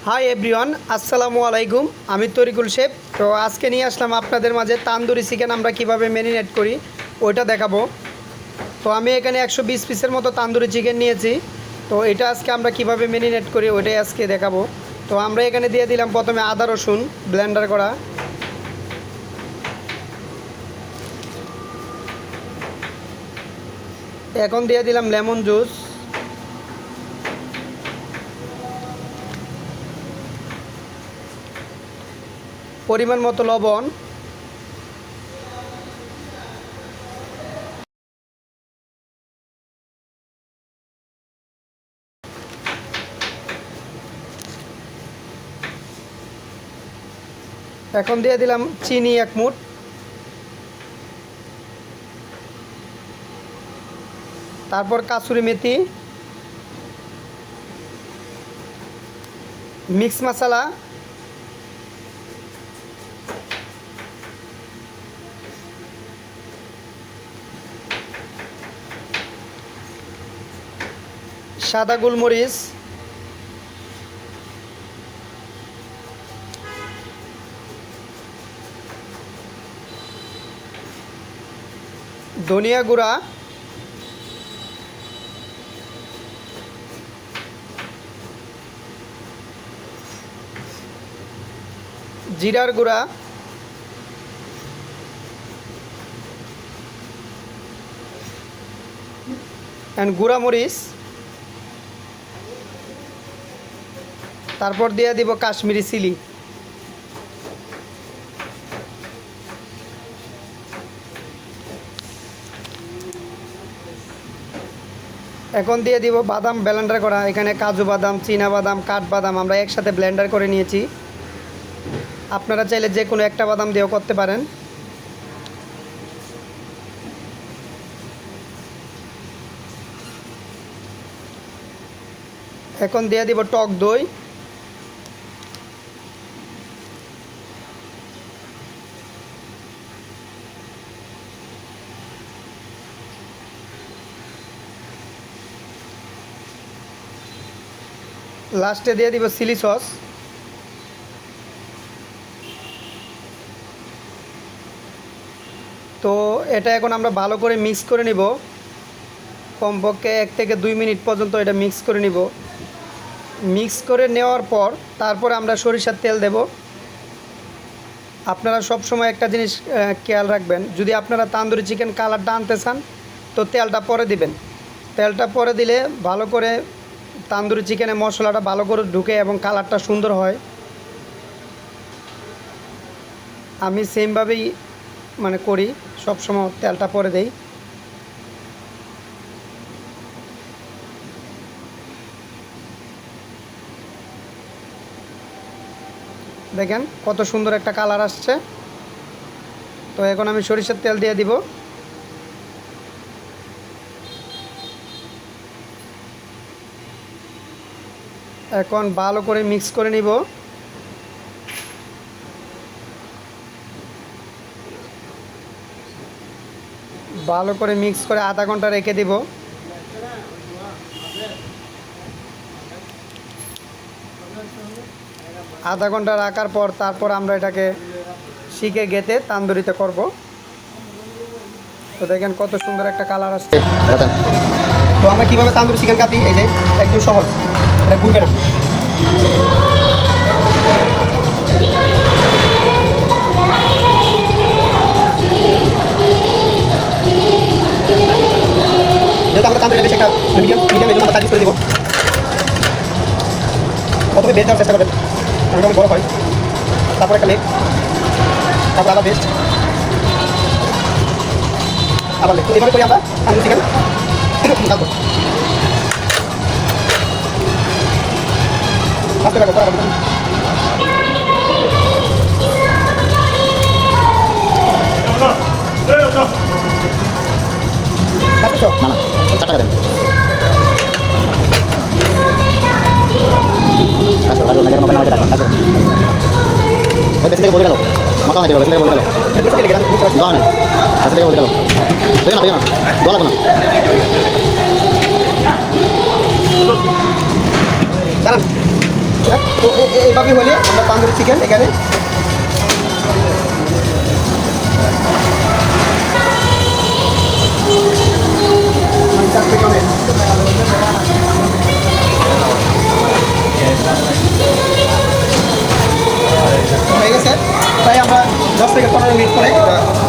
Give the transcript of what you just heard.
Hi everyone, আসসালামু আলাইকুম। আমি তরিকুল শেফ। তো আজকে নিয়ে আসলাম আপনাদের মাঝে তান্দুরি চিকেন আমরা কিভাবে ম্যারিনেট করি ওইটা দেখাবো। তো আমি এখানে 120 পিসের মতো তান্দুরি চিকেন নিয়েছি। তো এটা আজকে আমরা কিভাবে ম্যারিনেট করি ওইটাই আজকে দেখাবো। তো আমরা এখানে দিয়ে দিলাম প্রথমে আদা রসুন ব্লেন্ডার করা, এখন দিয়ে দিলাম লেমন জুস, পরিমাণ মতো লবণ, এখন দিয়ে দিলাম চিনি 1 মুঠ, তারপর কাসুরি মেথি, মিক্স মশলা, সাদা গোলমরিচ, ধনিয়া গুঁড়া, জিরার গুঁড়া, অ্যান্ড গুঁড়া মরিচ, তারপর দিয়ে দিব কাশ্মীরি চিলি। এখন দিয়ে দিব বাদাম ব্লেন্ডার করা। এখানে কাজু বাদাম, চীনা বাদাম, কাঠবাদাম আমরা একসাথে ব্লেন্ডার করে নিয়েছি। আপনারা চাইলে যে কোনো একটা বাদাম দিয়েও করতে পারেন। এখন দিয়ে দিব টক দই, লাস্টে দিয়ে দিব চিলি সস। তো এটা এখন আমরা ভালো করে মিক্স করে নিব। কমপক্ষে 1 থেকে 2 মিনিট পর্যন্ত এটা মিক্স করে নিব। মিক্স করে নেওয়ার পর তারপর আমরা সরিষার তেল দেব। আপনারা সব সময় একটা জিনিস খেয়াল রাখবেন, যদি আপনারা তান্দুরি চিকেন কালারটা আনতে চান তো তেলটা পরে দিবেন। তেলটা পরে দিলে ভালো করে তান্দুরি চিকেনে মশলাটা ভালো করে ঢুকে এবং কালারটা সুন্দর হয়। আমি সেমভাবেই করি, সব সময় তেলটা পরে দেই। দেখেন কত সুন্দর একটা কালার আসছে। তো এখন আমি সরিষার তেল দিয়ে দিব। এখন ভালো করে মিক্স করে নিব। ভালো করে মিক্স করে আধা ঘন্টা রেখে দিব। আধা ঘন্টা রাখার পর তারপর আমরা এটাকে শিকে গেঁথে তান্দুরিতে করব। তো দেখেন কত সুন্দর একটা কালার আসছে। তো আমরা কীভাবে তান্দুরি চিকেন কাটি, এই যে একদম সহজ, এটা ভুলবে না। যেহেতু আমরা তান্দুরি বেশি একটা মিডিয়াম এজন্য আমরা সার্ভিস করে দেবো। প্রথমে বেস্ট দেওয়ার চেষ্টা করবেন, অনেক বড় হয়। তারপর একটা লেগ, তারপর আবার বেস্ট, আবার লেগ। তো এইভাবে করে আমরা তান্দুরি চিকেন রাখবো। আস্তে রাখবো, তারপর না না 4 টাকা দেন। বেশি থেকে বলে গেল মাথা না বেশি থেকে বলে গেল দোয়া নেই, বেশি থেকে বলে গেল তুই না দোয়া লাগবে না। দাঁড়ান তো এইভাবে হলে আমরা তান্দুরি চিকেন এখানে হয়ে গেছে, তাই আমরা 10 থেকে 15 মিনিট পরে এটা